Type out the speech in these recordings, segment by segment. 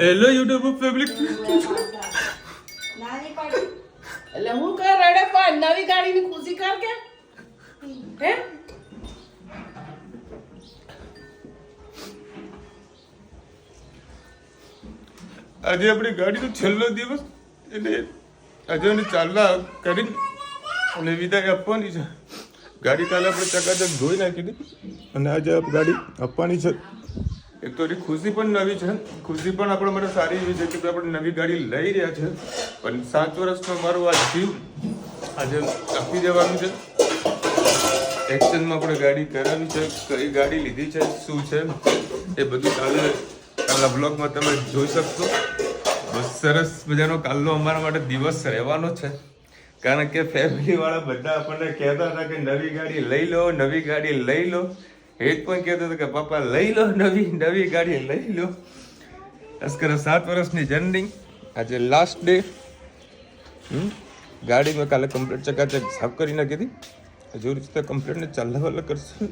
Hello YouTube public. એટલે હું કર રડે પણ નવી ગાડીની ખુશી કર કે હે આજે આપણી ગાડીનો છેલ્લો દિવસ એટલે આજે એને ચાલવા કરીને અને વિદાય આપવાની છે. ગાડી કાલે આપણે ચકાચક ધોઈ નાખી હતી અને આજે ગાડી આપવાની છે. એક તો એની ખુશી પણ નવી છે. ખુશી પણ આપણા માટે સારી એવી છે કે આપણે નવી ગાડી લઈ રહ્યા છે. પણ 7 વર્ષનો મારો આ જીવ આજે આપી દેવાનું છે. એક્સચેન્જમાં આપણે ગાડી કરાવી છે, કઈ ગાડી લીધી છે, શું છે એ બધું કાલના બ્લોગમાં તમે જોઈ શકશો. બહુ સરસ મજાનો કાલનો અમારા માટે દિવસ રહેવાનો છે. કારણ કે ફેમિલીવાળા બધા આપણને કહેતા હતા કે નવી ગાડી લઈ લો, નવી ગાડી લઈ લો. એ જ પણ કહેતો હતો કે પપ્પા લઈ લો, નવી ગાડી લઈ લો. અસ્કર 7 વર્ષની જર્ની આજે લાસ્ટ ડે. ગાડી મેં કાલે કમ્પ્લીટ ચકાચક સાફ કરી નાખી હતી. હજુ રીતે કમ્પ્લીટ ને ચાલવા કરશે.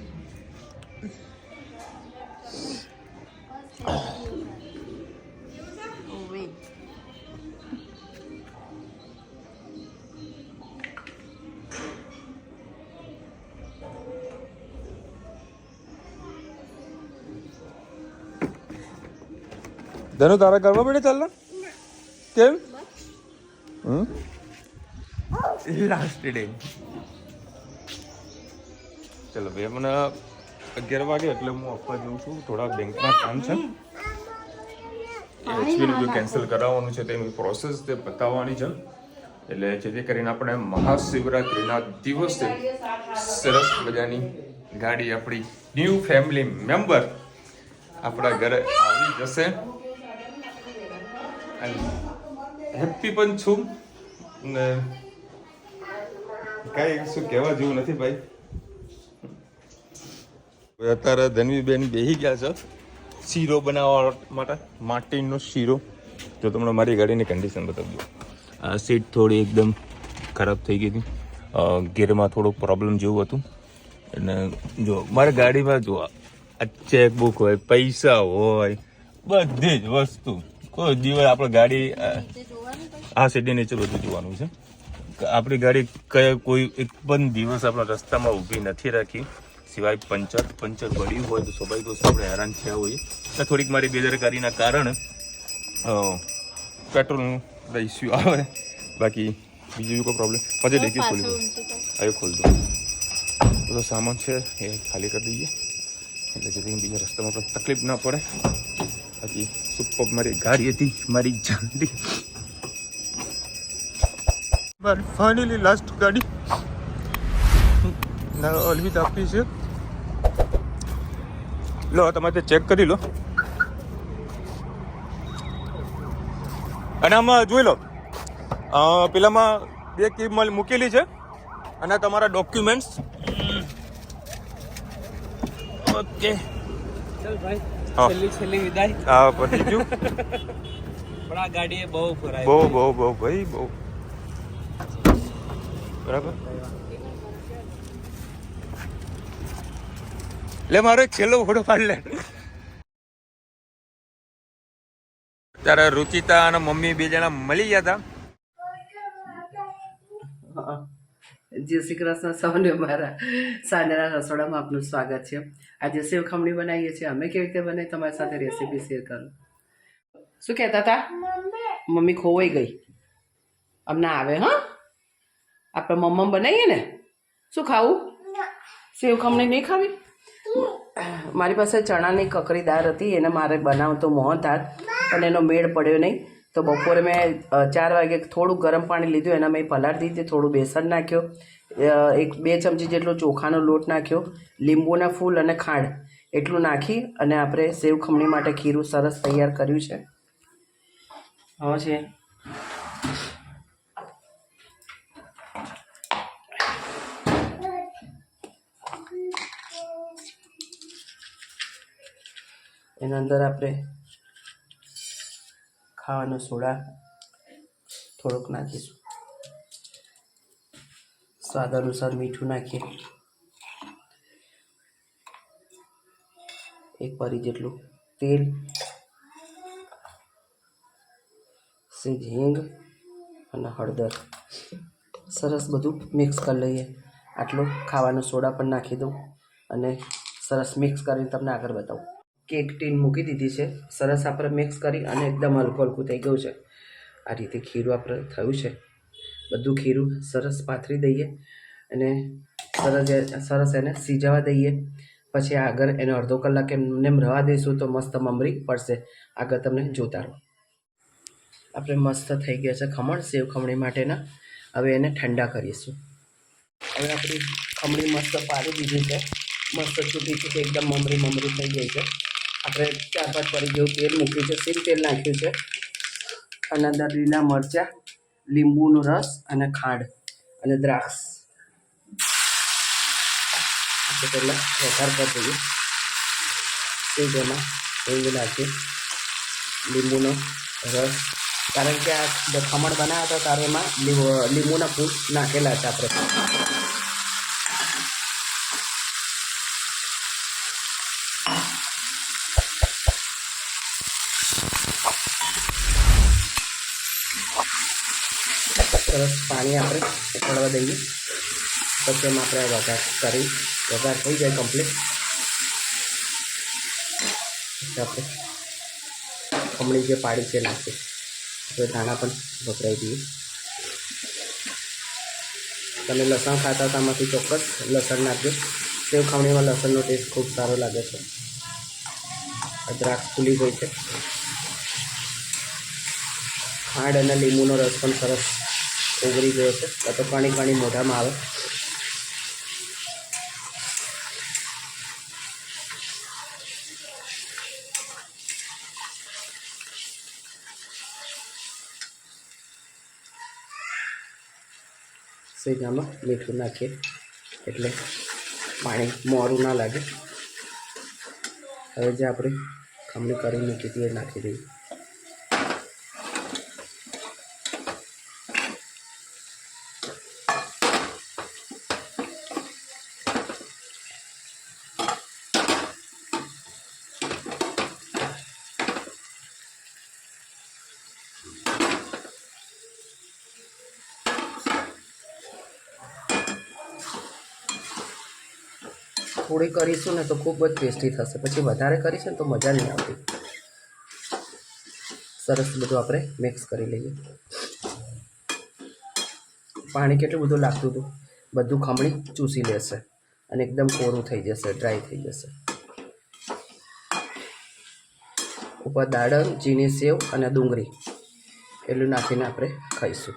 ધનુ તારા કરવા પડે ચાલના કેમ? Last day. ચલો ભાઈ મને 11 વાગે એટલે હું આપવા જઉં છું. થોડા બેંકના કામ છે. એચપીનું જો કેન્સલ કરાવવાનું છે તેની પ્રોસેસ તે બતાવવાની છે. એટલે જેથી કરીને આપણે મહાશિવરાત્રિના દિવસે સરસ મજાની ગાડી આપણી ન્યૂ ફેમિલી મેમ્બર આપણા ઘરે આવી જશે. હેપી પણ છું ને કાંઈ શું કહેવા જેવું નથી ભાઈ. અત્યારે ધનવીબેન બેસી ગયા છે શીરો બનાવવા માટે. માટીનો શીરો. જો તમને મારી ગાડીની કન્ડિશન બતાવજો. આ સીટ થોડી એકદમ ખરાબ થઈ ગઈ હતી. ગેરમાં થોડુંક પ્રોબ્લેમ જેવું હતું. અને જો મારી ગાડીમાં જો આ ચેકબુક હોય, પૈસા હોય, બધી જ વસ્તુ. કોઈ દિવસ આપણે ગાડી આ સીટની નીચે બધું જોવાનું છે. આપણી ગાડી કોઈ એક પણ દિવસ આપણા રસ્તામાં ઊભી નથી રાખી. સિવાય પંચર પડ્યું હોય તો સ્વાભાવિક વસ્તુ આપણે હેરાન થયા હોઈએ. એટલે થોડીક મારી બેદરકારીના કારણે પેટ્રોલનું ઇસ્યુ આવે. બાકી બીજું કોઈ પ્રોબ્લેમ. પછી ડેકી ખોલી દો. હવે ખોલી દો. બધો સામાન છે એ ખાલી કરી દઈએ એટલે જેથી બીજા રસ્તામાં પણ તકલીફ ના પડે. બાકી સુપર મારી ગાડી હતી, મારી જાંડી. ફાઇનલી લાસ્ટ ગાડી અલવિદા આપી છે. લો તમારે ચેક કરી લો અને આમાં જોઈ લો. પેલામાં 2 કી મૂકેલી છે અને તમારા ડોક્યુમેન્ટ્સ. ઓકે ચલ ભાઈ છેલ્લી વિદાય. હા પતી ગયું. પણ આ ગાડીએ બહુ ફરાય. બહુ ભાઈ બહુ. બરાબર. લે મારો એક છેલ્લો ફોટો પાડ લે. ત્યારે રુચિતા અને મમ્મી 2 જણા મળી ગયા હતા. જય શ્રી કૃષ્ણ સૌને મારા સાંજના રસોડામાં આપનું સ્વાગત છે. આજે સેવ ખમણી બનાવીએ છીએ. અમે કેવી રીતે બનાવી તમારી સાથે રેસીપી શેર કરું. શું કહેતા હતા? મમ્મી ખોવાઈ ગઈ. અમને આવે હા. આપણે મમ્મમ બનાવીએ ને. શું ખાવું? સેવ ખમણી નહીં ખાવી? મારી પાસે ચણાની કકરી દાળ હતી. એને મારે બનાવતો મોહન થાળ પણ એનો મેળ પડ્યો નહીં. તો બપોરે મેં 4 વાગે થોડું ગરમ પાણી લીધું. એના મેં પલાળી દીધી. થોડું બેસન નાખ્યો, 2 ચમચી જેટલો ચોખાનો લોટ નાખ્યો, લીંબુના ફૂલ અને ખાંડ એટલું નાખી અને આપણે સેવ ખમણી માટે ખીરું સરસ તૈયાર કર્યું છે. હવે છે એના અંદર આપણે ખાવાનો સોડા થોડોક નાખીશું. સ્વાદ અનુસાર મીઠું નાખીએ. 1 પરી જેટલું તેલ, સેજ હિંગ અને હળદર સરસ બધું મિક્સ કરી લઈએ. આટલો ખાવાનો સોડા પણ નાખી દઉં અને સરસ મિક્સ કરીને તમને આગળ બતાવું. કેક ટીન મૂકી દીધી છે. સરસ આપણે મિક્સ કરી અને એકદમ હલકું હલકું થઈ ગયું છે. આ રીતે ખીરું આપણે થયું છે. બધું ખીરું સરસ પાથરી દઈએ અને સરસ એને સિજાવા દઈએ. પછી આગળ એને અડધો કલાક એમને રવા દઈશું તો મસ્ત મમરી પડશે. આગળ તમને જોતા રહો. આપણે મસ્ત થઈ ગયા છે ખમણ, સેવ ખમણી માટેના. હવે એને ઠંડા કરીશું. હવે આપણી ખમણી મસ્ત પાડી દીધી છે. મસ્ત છૂટી છૂટી એકદમ મમરી થઈ ગઈ છે. આપણે 4-5 પડી જેવું તેલ મૂક્યું છે. સીલ તેલ નાખ્યું છે અને અંદર લીલા મરચાં, લીંબુનો રસ અને ખાંડ અને દ્રાક્ષ. આપણે પહેલાં વઘાર કરી દઈએ. તેમાં હિંગ નાખીએ, લીંબુનો રસ, કારણ કે આ ખમણ બનાવ્યા હતા ત્યારે એમાં લીંબુના ફૂલ નાખેલા છે આપણે. સરસ પાણી આપણે ઉકળવા દઈએ. પછી એમાં આપણે વઘાર થઈ જાય કમ્પ્લીટ. આપણે ખમણી જે પાડી છે નાખીએ. આપણે ધાણા પણ વપરાઈ દઈએ. તમે લસણ ખાતા હતા આમાંથી ચોક્કસ લસણ નાખજો. સેવ ખમણીમાં લસણનો ટેસ્ટ ખૂબ સારો લાગે છે. દ્રાક્ષ ફૂલી ગઈ છે. ખાંડ અને લીંબુનો રસ પણ સરસ ઓગળી ગયો છે. તો પાણી મોઢામાં આવે. સેજામાં મીઠું નાખીએ એટલે પાણી મોરું ના લાગે. હવે જે આપણે ખમણી કરી મૂકી હતી એ નાખી દઈએ. થોડી કરીશું ને તો ખૂબ જ ટેસ્ટી થશે. પછી વધારે કરીશું ને તો મજા નહીં આવતી. સરસ બધું આપણે મિક્સ કરી લઈએ. પાણી કેટલું બધું લાગતું હતું. બધું ખમણી ચૂસી લેશે અને એકદમ કોરું થઈ જશે, ડ્રાય થઈ જશે. ઉપર દાડમ, ચીની સેવ અને ડુંગળી એટલું નાખીને આપણે ખાઈશું.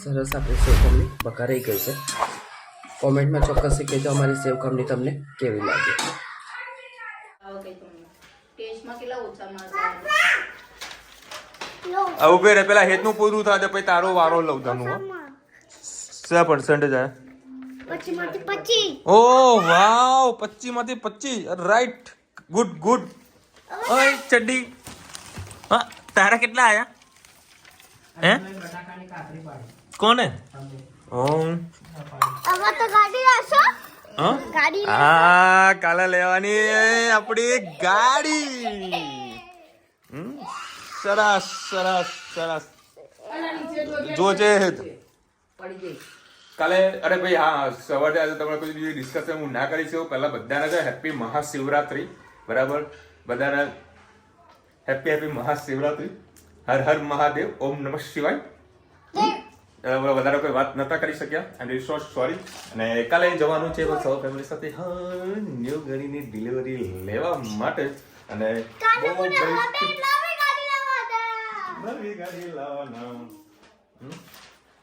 સરસ આપણી સેવ ખમણી વઘારાઈ ગઈ છે. કોમેન્ટમાં ચોક્કસ કહેજો અમારી સેવ ખમણી તમને કેવી લાગી. ઉભે રે, પેલા હેતનું પૂરું થાય પછી તારો વારો લઉં તનું. શા પર્સન્ટેજ આયા? 25. ઓ વાવ, 25 રાઈટ. ગુડ. ઓય ચડ્ડી. હા, તારા કેટલા આયા? હે? કોને? હા, કાલે લેવાની આપણી ગાડી. સરસ. જોજે કાલે. અરે ભાઈ હા, સવારે આજે તમારે કોઈ બીજી ડિસ્કશન હું ના કરી શકું. પહેલા બધાને છે હેપી મહાશિવરાત્રી. બરાબર, બધાને હેપી મહાશિવરાત્રી. હર હર મહાદેવ, ઓમ નમઃ શિવાય. વધારે કોઈ વાત નતા કરી શક્યા. આઈ એમ સો સોરી. અને કાલે જવાનું છે સૌ ફેમિલી સાથે ન્યુ ગાડીની ડિલિવરી લેવા માટે. અને નવી ગાડી લાવવાના.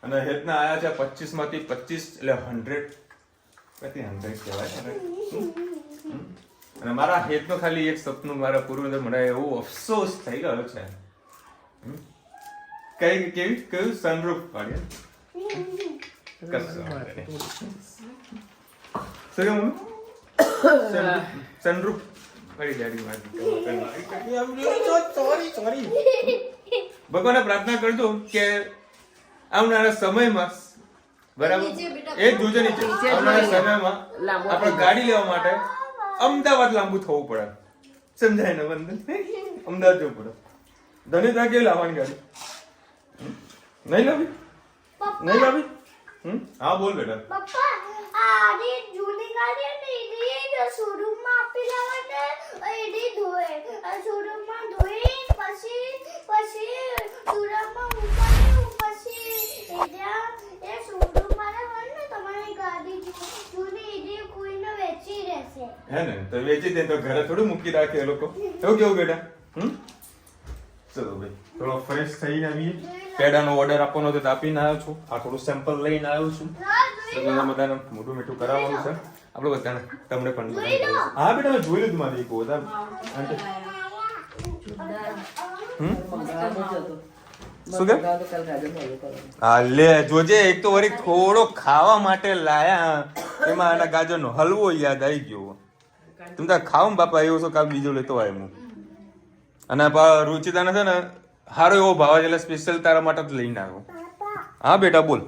અને હેતના આયા છે 25 માંથી 25 એટલે 100 કહેવાય. અને મારા હેતનો ખાલી એક સપનું મારા પૂરું મને એવું અફસોસ થઈ ગયો છે. કયું સનરૂફ પાડ્યા? કશું વાંધો નહીં. શું કે મમ્મી? સનરૂફ ફરી દાડી સોરી ભગવાનને પ્રાર્થના કરજો કે આવનારા સમયમાં બરાબર એ જ જોજે નીચે આવનારા સમયમાં આપણે ગાડી લેવા માટે અમદાવાદ લાંબુ થવું પડે. સમજાય ને બંધન? અમદાવાદ જવું પડે. ધન્યતા કેવી લાવવાની ગાડી? નહીં લાવી? નહીં લાવી? હા બોલ બેટા. પપ્પા આની જૂની ગાડી ને એની શોરૂમ માં આપી લાવને એની ધોએ શોરૂમ માં ધોઈ પછી શોરૂમ માં મૂકવાની પછી એ શોરૂમ વાળા હોય ને તમારી ગાડી જૂની એની કોઈને વેચી રહેશે. હે ને તો વેચી દે તો ઘરે થોડું મૂકી રાખે એ લોકો. એવું કેવું બેટા? ચલો ભાઈ થોડો ફ્રેશ થઈને આવીએ. પેડાનો ઓર્ડર આપવાનો હતો તો આપીને આવ્યો છું. આ થોડું સેમ્પલ લઈને આવ્યો છું. તો બધાને મોઢું મીઠું કરાવવાનું છે આપણે બધાને. તમને પણ હા બેટા મેં જોઈ લીધું મારી એક બધા. શું કે હા લે જોજે એક તો વળી થોડો ખાવા માટે લાયા એમાં આના ગાજરનો હલવો યાદ આવી ગયો. તમે તાર ખાવ ને બાપા એવો છો કાલ બીજો લેતો આવ્યો હું. અને રુચિતાને છે ને સારો એવો ભાવ એટલે સ્પેશિયલ તારા માટે જ લઈને આવ્યો. હા બેટા બોલ.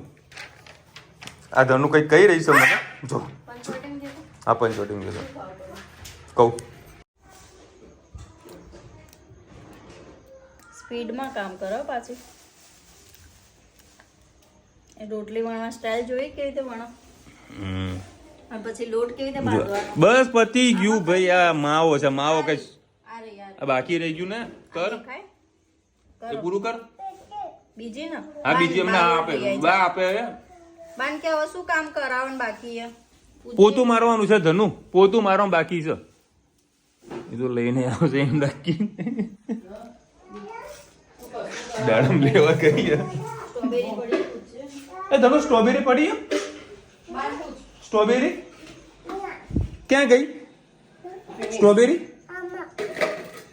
આ ધનુ કઈ કહી રહી છે મને જો. હા પંચોટી દેતો કહું. સ્પીડમાં કામ કરો પાછી. એ રોટલી વણવા સ્ટાઇલ જોઈ કેવી રીતે વણો અને પછી લોટ કેવી રીતે બાંધવાનો. બસ પતી ગયું ભાઈ. આ માવો છે માવો કઈ અરે યાર આ બાકી રહી ગયું ને કર ખાય એ પૂરું કર. બીજી ને હા બીજી અમને આપે બા આપે. બાન કે હવે શું કામ કરાવવાનું બાકી છે. પોતું મારવાનું છે ધનુ. પોતું મારવાનું બાકી છે. એ તો લઈને આવશે એમ બાકી દાડમ લેવા ગઈ. સ્ટ્રોબેરી પડી છે. એ ધનુ સ્ટ્રોબેરી પડી? સ્ટ્રોબેરી ક્યાં ગઈ? Strawberry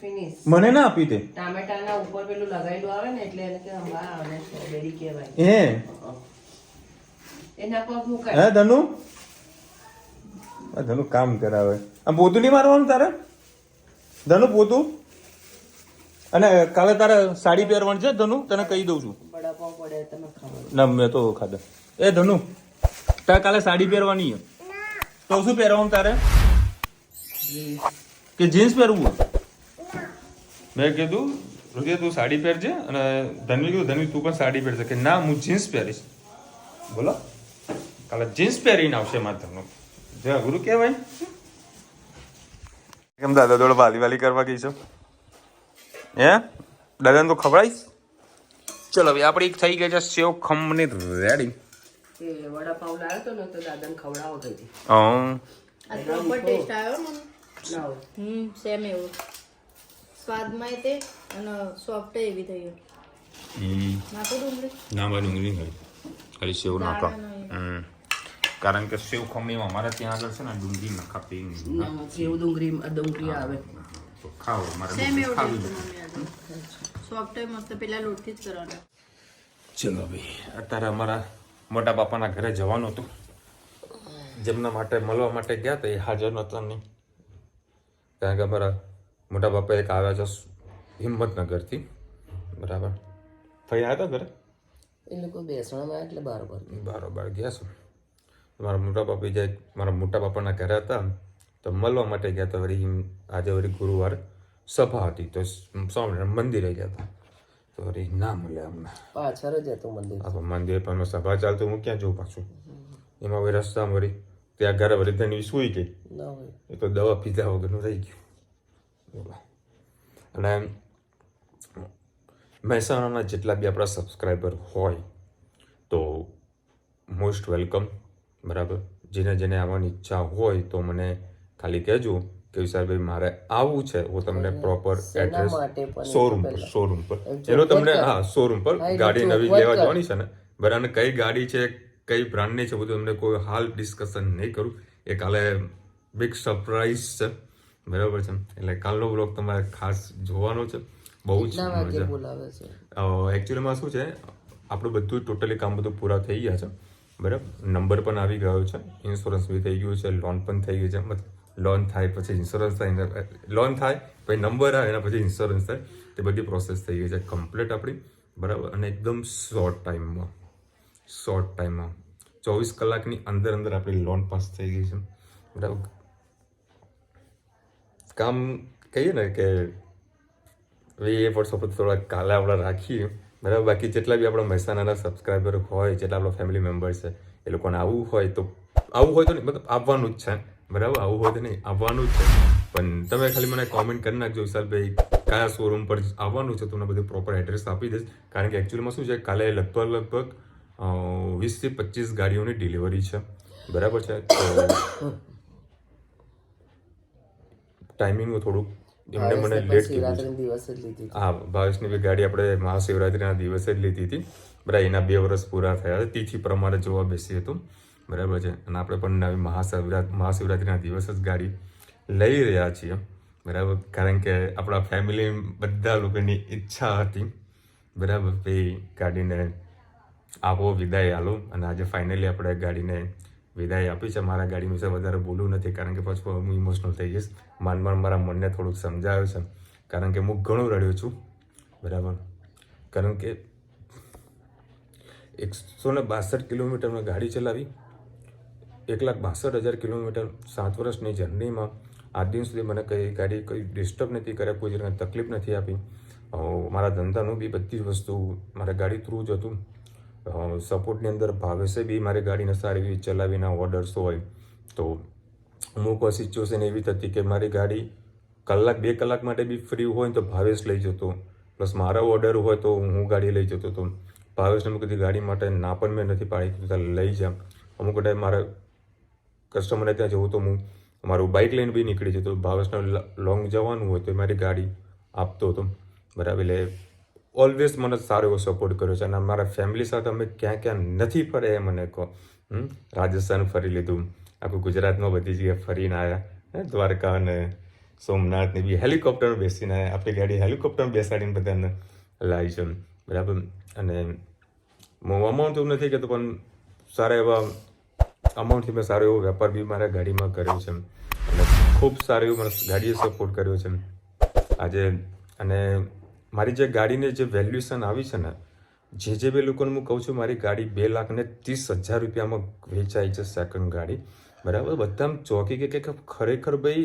finish. મને ના આપી તે. ટામેટાના ઉપર પેલું લગાવેલું આવે ને એટલે એને કે અંબા આવે સ્ટ્રોબેરી કહેવાય. હે એના પર મૂકાય. હે ધનુ આ ધનુ કામ કરાવે. આ પોતું નહીં મારવાનું તારે ધનુ પોતું? અને કાલે તારે સાડી પહેરવાની છે ધનુ તને કહી દઉં છું. વડાપાવ પડે તમે ખાવ. ના મેં તો ખાધા. એ ધનુ તારે કાલે સાડી પહેરવાની છે તો શું પહેરવાનું તારે? કે જીન્સ પહેરવું? મેં કીધું રુચિ તું સાડી પહેરજે અને ધનવી કીધું ધનવી તું પણ સાડી પહેરજે. કે ના હું જીન્સ પહેરીશ. બોલો કાલે જીન્સ પહેરીને આવશે મારે ધનુ. જે અઘરું કહેવાય. કેમ દાદા જોડે વાલી વાલી કરવા ગઈ છો? હે દાદાને તો ખવડાવીશ. ચલો હવે આપણી થઈ ગઈ છે સેવ ખમણી રેડી. એ વડાપાવ લાવ્યો તો ને તો દાદાને ખવડાવો ગઈ હતી. આ પ્રોપર ટેસ્ટ આવ્યો ને. ના હોય. સેમ એવું સ્વાદમાં તે અને સોફ્ટ એવી થઈ ગયું. નાખો ડુંગળી. ના ભાઈ ડુંગળી નહીં ખાલી સેવ નાખો. કારણ કે સેવ ખમણીમાં અમારે ત્યાં આગળ છે ને ડુંગળી નખાતી એવું ડુંગળી આવે. તો ખાઓ મારે સેમ એવું ખાવી સોફ્ટ મસ્ત પેલા લોટથી જ કરવાનું. ચલો ભાઈ અત્યારે અમારા મોટા બાપાના ઘરે જવાનું હતું. જેમના માટે મળવા માટે ગયા હતા એ હાજર નહોતા નહીં. કારણ કે અમારા મોટા બાપા એક આવ્યા છે હિંમતનગરથી. બરાબર થઈ આવ્યા હતા ઘરે એ લોકો બેસવામાં એટલે બરાબર બારોબાર ગયા છે. મારા મોટા બાપા જાય મારા મોટા બાપાના ઘરે હતા તો મળવા માટે ગયા હતા. વળી આજે વળી ગુરુવાર સભા હતી તો સ્વામિનારાયણ મંદિરે ગયા હતા તો વળી ના મળ્યા અમને. પાછળ જ હતું મંદિર. હા મંદિર પણ સભા ચાલતું હું ક્યાં જઉં પાછું. એમાં વળી રસ્તામાં વળી ત્યાં ઘરે વળી ધનવી સૂઈ ગઈ. ના હોય. એ તો દવા પીધા વગરનું રહી ગયું. બોલો અને મહેસાણાના જેટલા બી આપણા સબસ્ક્રાઈબર હોય તો મોસ્ટ વેલકમ. બરાબર જેને જેને આવવાની ઈચ્છા હોય તો મને ખાલી કહેજો કે વિશાલભાઈ મારે આવવું છે. હું તમને પ્રોપર એડ્રેસ શોરૂમ પર એનો તમને હા શોરૂમ પર ગાડી નવી લેવા જવાની છે ને બરાબર. અને કઈ ગાડી છે કઈ બ્રાન્ડની છે બધું તમને કોઈ હાલ ડિસ્કશન નહીં કરું. એ કાલે બિગ સરપ્રાઈઝ છે બરાબર છે. એટલે કાલનો બ્લોગ તમારે ખાસ જોવાનો છે. બહુ જ મજા. એકચ્યુઅલીમાં શું છે આપણું બધું ટોટલી કામ બધું પૂરા થઈ ગયા છે બરાબર. નંબર પણ આવી ગયો છે, ઇન્સ્યોરન્સ બી થઈ ગયું છે, લોન પણ થઈ ગઈ છે. મતલબ લોન થાય પછી ઇન્સ્યોરન્સ થાય, લોન થાય પછી નંબર આવે એના પછી ઇન્સ્યોરન્સ થાય, તે બધી પ્રોસેસ થઈ ગઈ છે કમ્પ્લીટ આપણી બરાબર. અને એકદમ શોર્ટ ટાઈમમાં 24 કલાકની અંદર આપણી લોન પાસ થઈ ગઈ છે બરાબર. કામ કહીએ ને કે એ વર્ષો પર થોડા કાલે આપણે રાખીએ બરાબર. બાકી જેટલા બી આપણા મહેસાણાના સબસ્ક્રાઈબર હોય, જેટલા આપણા ફેમિલી મેમ્બર્સ છે, એ લોકોને આવવું હોય તો નહીં, મતલબ આવવાનું જ છે બરાબર. આવવું હોય તો નહીં, આવવાનું જ છે. પણ તમે ખાલી મને કોમેન્ટ કરી નાખજો વિશાલભાઈ કયા શોરૂમ પર આવવાનું છે, તમને બધું પ્રોપર એડ્રેસ આપી દઈશ. કારણ કે એકચ્યુઅલીમાં શું છે, કાલે લગભગ 20 થી 25 ગાડીઓની ડિલિવરી છે બરાબર છે. તો ટાઈમિંગ થોડુંક એમને મને લેટ કીધું. હા, ભાવેશની બી ગાડી આપણે મહાશિવરાત્રિના દિવસે જ લીધી હતી બરાબર. એના 2 વર્ષ પૂરા થયા, તિથિ પ્રમાણે જોવા બેસી હતું બરાબર છે. અને આપણે પણ નવી મહાશિવરાત્રિના દિવસે જ ગાડી લઈ રહ્યા છીએ બરાબર. કારણ કે આપણા ફેમિલી બધા લોકોની ઈચ્છા હતી બરાબર ભાઈ ગાડીને આપો, વિદાય આલો. અને આજે ફાઇનલી આપણે ગાડીને વિદાય આપી છે. મારા ગાડી વિશે વધારે બોલવું નથી કારણ કે પછી હું ઇમોશનલ થઈ જઈશ. મારા મનને થોડુંક સમજાવ્યું છે કારણ કે હું ઘણું રડ્યો છું બરાબર. કારણ કે 162 કિલોમીટરમાં ગાડી ચલાવી, 1,62,000 કિલોમીટર 7 વર્ષની જર્નીમાં આજ દિન સુધી મને કઈ ગાડી કોઈ ડિસ્ટર્બ નથી કર્યા, કોઈ જગ્યાએ તકલીફ નથી આપી. મારા ધંધાનું બી બધી વસ્તુ મારા ગાડી થ્રુ જ હતું. સપોર્ટની અંદર ભાવેશે બી મારી ગાડીને સારી એવી ચલાવીના ઓર્ડર્સ હોય તો અમુક સિચ્યુએશન એવી થતી કે મારી ગાડી 2 કલાક માટે બી ફ્રી હોય તો ભાવેશ લઈ જતો, પ્લસ મારા ઓર્ડર હોય તો હું ગાડી લઈ જતો હતો. ભાવેશને અમુક ગાડી માટે ના પણ મેં નથી પાડી કે લઈ જા. અમુક ટાઈમ મારા કસ્ટમરને ત્યાં જવું તો હું મારું બાઇક લઈને બી નીકળી જતો. ભાવેશને લોંગ જવાનું હોય તો મારી ગાડી આપતો હતો બરાબર. એટલે ઓલવેઝ મને સારો એવો સપોર્ટ કર્યો છે. અને મારા ફેમિલી સાથે અમે ક્યાં નથી ફરે એ મને કહો. રાજસ્થાન ફરી લીધું, આખું ગુજરાતમાં બધી જગ્યાએ ફરીને આવ્યા, દ્વારકા અને સોમનાથની બી હેલિકોપ્ટર બેસીને આવ્યા. આપણી ગાડી હેલિકોપ્ટર બેસાડીને બધાને લાવી છે બરાબર. અને હું અમાઉન્ટ એવું નથી કહેતો પણ સારા એવા અમાઉન્ટથી મેં સારો એવો વેપાર બી મારા ગાડીમાં કર્યો છે. અને ખૂબ સારો એવો મને ગાડીએ સપોર્ટ કર્યો છે આજે. અને મારી જે ગાડીની જે વેલ્યુએશન આવી છે ને, જે બી લોકોને હું કહું છું મારી ગાડી 2,30,000 રૂપિયામાં વેચાઈ છે સેકન્ડ ગાડી બરાબર. બધા ચોકી કે ખરેખર ભાઈ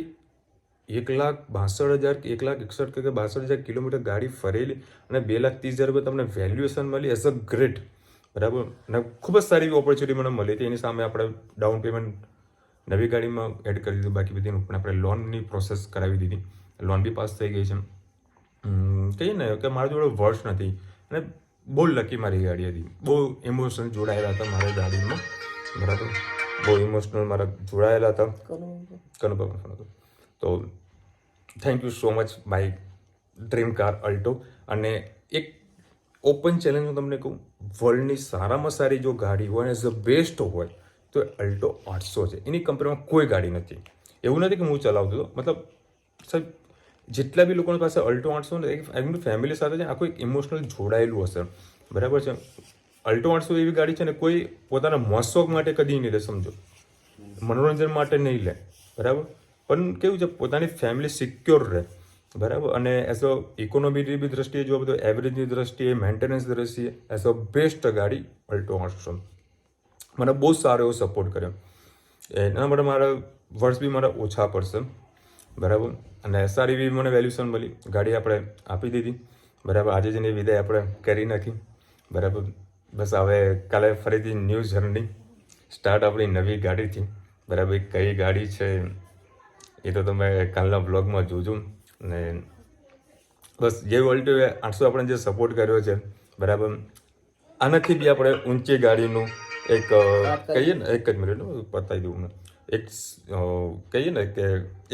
1,62,000 કે 1,61,000 કે 62,000 કિલોમીટર ગાડી ફરેલી અને 2,30,000 રૂપિયા તમને વેલ્યુએશન મળી એઝ અ ગ્રેટ બરાબર. અને ખૂબ જ સારી એવી ઓપોર્ચ્યુનિટી મને મળી હતી. એની સામે આપણે ડાઉન પેમેન્ટ નવી ગાડીમાં એડ કરી દીધું, બાકી બધી પણ આપણે લોનની પ્રોસેસ કરાવી દીધી, લોન બી પાસ થઈ ગઈ છે. કહીએ ને કે મારા જોડે વર્ષ નથી અને બહુ લકી મારી ગાડી હતી. બહુ ઇમોશનલ જોડાયેલા હતા મારી ગાડીમાં બરાબર. બહુ ઇમોશનલ મારા જોડાયેલા હતા. તો thank you so much my dream car Alto. અને એક ઓપન ચેલેન્જ હું તમને કહું, વર્લ્ડની સારામાં સારી જો ગાડી હોય એઝ અ બેસ્ટ હોય તો અલ્ટો 800 છે. એની કંપનીમાં કોઈ ગાડી નથી. એવું નથી કે હું ચલાવતો હતો, મતલબ સાહેબ જેટલા બી લોકોની પાસે અલ્ટો 800 ને એમની ફેમિલી સાથે છે આખું એક ઇમોશનલ જોડાયેલું હશે બરાબર છે. અલ્ટો 800 એવી ગાડી છે ને કોઈ પોતાના મોજ માટે કદી નહીં લે, સમજો મનોરંજન માટે નહીં લે બરાબર. પણ કેવું છે પોતાની ફેમિલી સિક્યોર રહે બરાબર. અને એઝ અ ઇકોનોમીની બી દ્રષ્ટિએ જોવા બધું એવરેજની દ્રષ્ટિએ, મેન્ટેનન્સ દ્રષ્ટિએ એઝ અ બેસ્ટ ગાડી અલ્ટો 800 મને બહુ સારો એવો સપોર્ટ કર્યો. એના માટે મારા વર્ષ બી મારા ઓછા પડશે બરાબર. અને સારી એવી મને વેલ્યુશન મળી, ગાડી આપણે આપી દીધી બરાબર. આજે જ એની વિદાય આપણે કરી નાખી બરાબર. બસ હવે કાલે ફરીથી ન્યૂ જર્ની સ્ટાર્ટ આપણી નવી ગાડીથી બરાબર. કઈ ગાડી છે એ તો તમે કાલના બ્લોગમાં જોજો. અને બસ જે અલ્ટો 800 આપણે જે સપોર્ટ કર્યો છે બરાબર, આનાથી બી આપણે ઊંચી ગાડીનું એક કહીએ ને, એક જ મિનિટ પતાવી દઉં મેં. એક કહીએ ને કે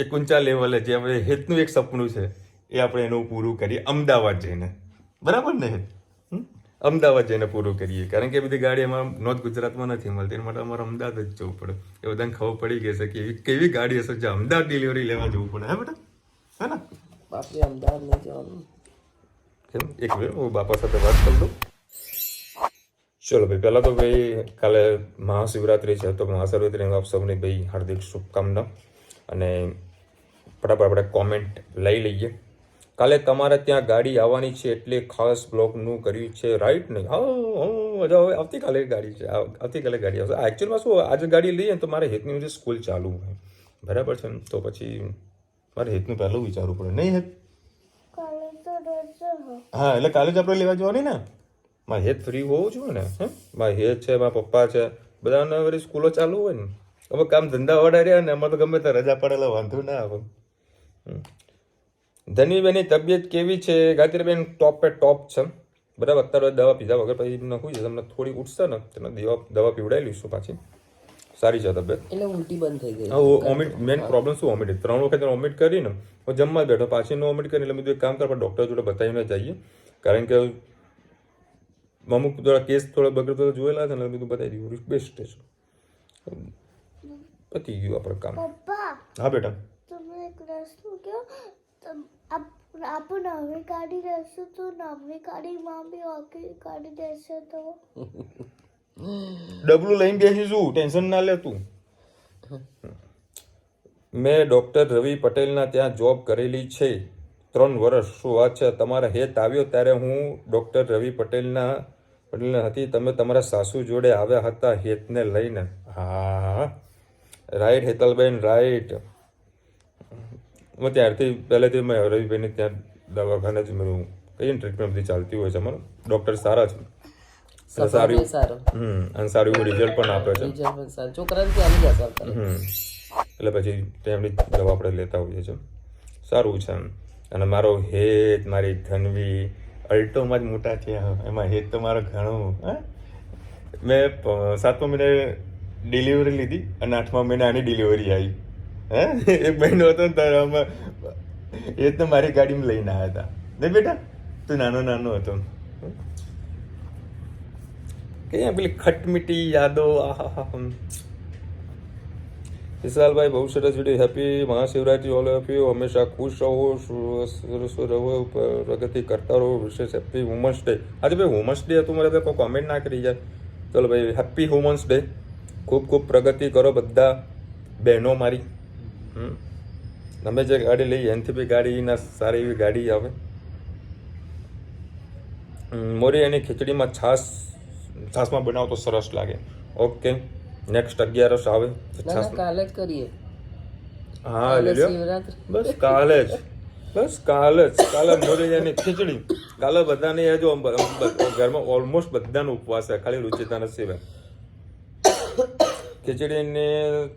એક ઊંચા લેવલે જે આપણે હેતનું એક સપનું છે એ આપણે એનું પૂરું કરીએ અમદાવાદ જઈને બરાબર ને. અમદાવાદ જઈને પૂરું કરીએ કારણ કે બધી ગાડી એમાં નોર્થ ગુજરાતમાં નથી મળતી, એના માટે અમારે અમદાવાદ જ જવું પડે. એ બધાને ખબર પડી ગઈ છે કે એવી કેવી ગાડી હશે જે અમદાવાદ ડિલિવરી લેવા જવું પડે. હે બેટા, હે ને બાપરે અમદાવાદ નહીં જવાનું. કેમ? એક મિનિટ હું બાપા સાથે વાત કરી દઉં. ચલો ભાઈ, પહેલાં તો ભાઈ કાલે મહાશિવરાત્રિ છે, તો મહાશિવરાત્રિની આપ સૌને ભાઈ હાર્દિક શુભકામના. અને ફટાફટ આપણે કોમેન્ટ લઈ લઈએ. કાલે તમારે ત્યાં ગાડી આવવાની છે એટલે ખાસ બ્લોગનું કર્યું છે, રાઈટ ને? હા, હવે આવતીકાલે ગાડી છે, આવતીકાલે ગાડી આવશે. એકચ્યુઅલમાં શું, આજે ગાડી લઈએ ને તો મારે હેતની વચ્ચે સ્કૂલ ચાલુ હોય, બરાબર છે ને? તો પછી મારે હેતનું પહેલું વિચારવું પડે, નહીં હેત? હા, એટલે કાલે જ આપણે લેવા જવાની ને. મારે હેત ફ્રી હોવું જોઈએ ને. મારે હેત છે, મારા પપ્પા છે, બધાને વળી સ્કૂલો ચાલુ હોય ને. હવે કામ ધંધા વડા રહ્યા ને, એમાં તો ગમે તે રજા પડેલા વાંધો ના આવે. ધનીબેનની તબિયત કેવી છે? ગાયત્રીબેન ટોપ છે, બરાબર. અત્યારે દવા પીધા વગર પછી શું છે, તમને થોડી ઉઠશે ને તેને દવા પીવડાવી લઈશું, પાછી સારી છે તબિયત. એટલે ઉલટી બંધ થઈ ગઈ. હા, વોમિટ મેન પ્રોબ્લેમ શું, વોમિટ 3 વખત વોમિટ કરીને હું જમવા બેઠો, પાછી નો વોમિટ કરીને એટલે મેં એક કામ કર, ડૉક્ટર જોડે બતાવીને જઈએ, કારણ કે અમુક થોડા કેસ થોડા બગડતો જોયેલા છે ને, એટલે બધું બતાવી દીધું, બેસ્ટ છે. પતી ગયું આપણે કામ. પપ્પા, હા બેટા, તમે એક રસ્તો કહો. આપણે નવી ગાડી લેશું તો નવી ગાડીમાં બી ઓકે ગાડી દેશે તો ડબલું લઈને બેસીશું, ટેન્શન ના લે તું. મેં ડૉક્ટર રવિ પટેલના ત્યાં જોબ કરેલી છે 3 વર્ષ. શું વાત છે? તમારા હેત આવ્યો ત્યારે હું ડૉક્ટર રવિ પટેલના હતી, તમે તમારા સાસુ જોડે આવ્યા હતા હેતને લઈને? હા, રાઈટ હેતલબેન, રાઈટ. ત્યારથી પહેલેથી મેં રવિભાઈને ત્યાં દવાખાને જ મેં કઈ ટ્રીટમેન્ટ બધી ચાલતી હોય છે. અમારું ડૉક્ટર સારા છે, સારું અને સારું એવું રિઝલ્ટ પણ આપે છે. એટલે પછી તેમની દવા આપણે લેતા હોઈએ છીએ, સારું છે. અને મારો હેત, મારી ધનવી અલ્ટોમાં જ મોટા છે, એમાં હેત તો મારો ઘણું. મેં 7મા મહિને ડિલિવરી લીધી અને 8મા મહિને આની ડિલિવરી આવી. એક મહિનો હતો ને તારે આમાં એ તો મારી ગાડીમાં લઈને આવ્યા હતા ને બેટા, તું નાનો હતો. કઈ પેલી ખટમીટી યાદો. આહા. વિશાલભાઈ બહુ સરસ video. Happy Mahashivratri all of you. હંમેશા ખુશ રહો, રહો, પ્રગતિ કરતા રહો. વિશેષ હેપી વુમન્સ ડે. આજે ભાઈ વુમન્સ ડે હતું, મારે કોઈ કોમેન્ટ ના કરી જાય. ચલો ભાઈ, હેપી વુમન્સ ડે. ખૂબ ખૂબ પ્રગતિ કરો બધા બહેનો મારી. તમે જે ગાડી લઈ એનાથી બી ગાડીના સારી એવી ગાડી આવે. મોરી એની ખીચડીમાં છાશમાં બનાવો તો સરસ લાગે. ઓકે, નેક્સ્ટ 11 આવે કાલે જ કરીએ. હા, લઈ લ્યો. બસ કાલે જ મોરી એની ખીચડી. કાલે બધાને જો ઘરમાં ઓલમોસ્ટ બધાનો ઉપવાસ છે, ખાલી રુચિતાના સિવાય. ખીચડીને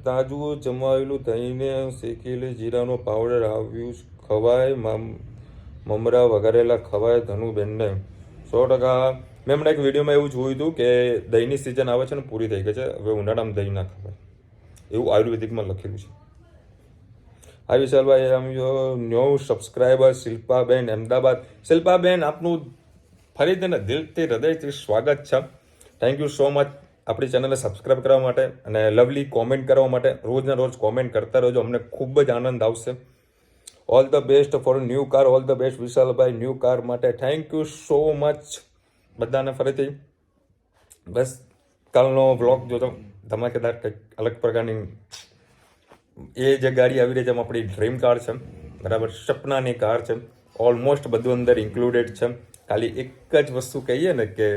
તાજું જમાવેલું દહીંને શેકેલી જીરાનો પાવડર આવ્યું ખવાય, મમરા વઘારેલા ખવાય. ધનુબેનને 100%. મેં હમણાં એક વિડીયોમાં એવું જોયું હતું કે દહીંની સિઝન આવે છે ને પૂરી થઈ ગઈ છે, હવે ઉનાળામાં દહીં ના ખવાય, એવું આયુર્વેદિકમાં લખેલું છે. હા વિશાલભાઈ, આમ ન્યૂ સબસ્ક્રાઈબર શિલ્પાબેન અમદાવાદ. શિલ્પાબેન, આપનું ફરીથી દિલથી હૃદયથી સ્વાગત છે. થેન્ક યુ સો મચ આપણી ચેનલને સબસ્ક્રાઈબ કરવા માટે અને લવલી કોમેન્ટ કરવા માટે. રોજના રોજ કોમેન્ટ કરતા રહેજો, અમને ખૂબ જ આનંદ આવશે. All the best for new car. All the best વિશાલભાઈ ન્યૂ કાર માટે. થેન્ક યુ સો મચ બધાને ફરીથી. બસ કાલનો વ્લોગ જોતો ધમાકેદાર, કંઈક અલગ પ્રકારની એ જે ગાડી આવી રહી છે એમાં આપણી ડ્રીમ કાર છે, બરાબર, સપનાની કાર છે. ઓલમોસ્ટ બધું અંદર ઇન્ક્લુડેડ છે. ખાલી એક જ વસ્તુ કહીએ ને કે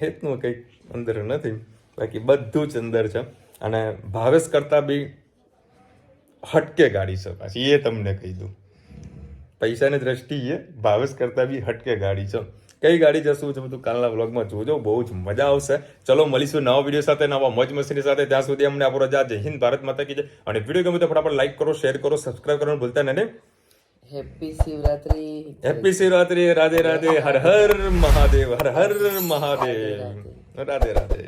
હેતનું કંઈક અંદર નથી, બાકી બધું જ અંદર છે. અને ભાવેશ કરતાં બી હટકે ગાડી છે, પાછી એ તમને કહી દઉં. પૈસાની દ્રષ્ટિએ ભાવેશ કરતાં બી હટકે ગાડી છે. કઈ ગાડી છે, શું છે, બધું કાલના વ્લોગમાં જોજો, બહુ જ મજા આવશે. ચલો મળીશું નવા વિડીયો સાથે, નવા મોજ મસ્તીની સાથે. ત્યાં સુધી અમને આપણો જય હિન્દ, ભારત માતા કી જય. અને વિડીયો ગમે તો ફટાફટ લાઈક કરો, શેર કરો, સબસ્ક્રાઈબ કરવાનું ભૂલતા નહીં. હેપી શિવરાત્રી. હેપી શિવરાત્રી. રાધે રાધે. હર હર મહાદેવ. હર હર મહાદેવ. રાધે રાધે.